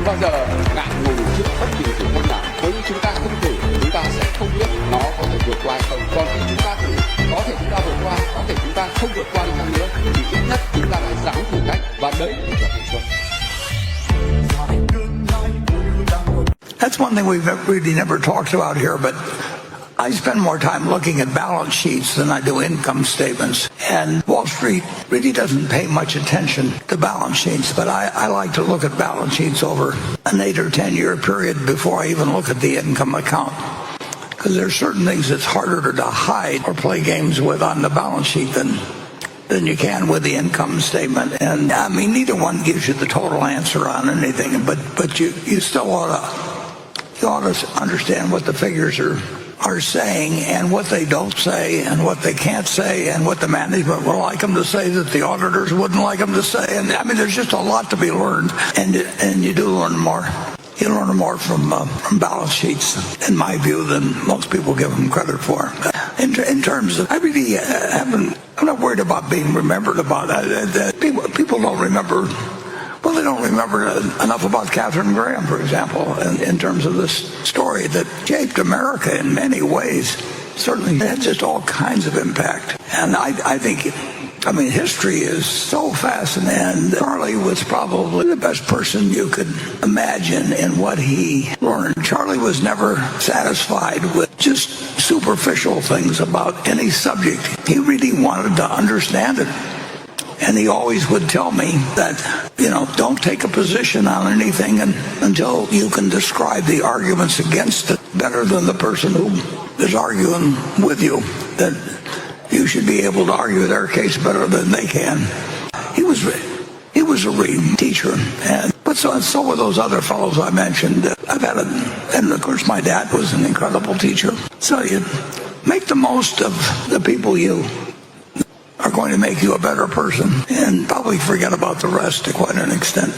đừng bao giờ ngại ngùng trước bất kỳ thử thách nào. Nếu như chúng ta không thử, chúng ta sẽ không biết nó có thể vượt qua hay không. Còn khi chúng ta thử, có thể chúng ta vượt qua, có thể chúng ta không vượt qua đi chăng nữa, thì ít nhất chúng ta đã dám thử thách, và đấy là thành công. That's one thing we've really never talked about here, but I spend more time looking at balance sheets than I do income statements. And Wall Street really doesn't pay much attention to balance sheets, but I like to look at balance sheets over an 8 or 10 year period before I even look at the income account. Because there's certain things that's harder to hide or play games with on the balance sheet than you can with the income statement. And I mean, neither one gives you the total answer on anything, but you still ought to understand what the figures are saying and what they don't say and what they can't say and what the management would like them to say that the auditors wouldn't like them to say. And I mean, there's just a lot to be learned, and you do learn more. You learn more from balance sheets, in my view, than most people give them credit for. In terms of, I really I'm not worried about being remembered about that. People don't remember. Well, they don't remember enough about Katharine Graham, for example, in terms of this story that shaped America in many ways. Certainly had just all kinds of impact. And I think, I mean, history is so fascinating. And Charlie was probably the best person you could imagine in what he learned. Charlie was never satisfied with just superficial things about any subject. He really wanted to understand it. And he always would tell me that, don't take a position on anything until you can describe the arguments against it better than the person who is arguing with you. That you should be able to argue their case better than they can. He was a reading teacher, but so were those other fellows I mentioned. And of course my dad was an incredible teacher. So you make the most of the people you are going to make you a better person, and probably forget about the rest to quite an extent.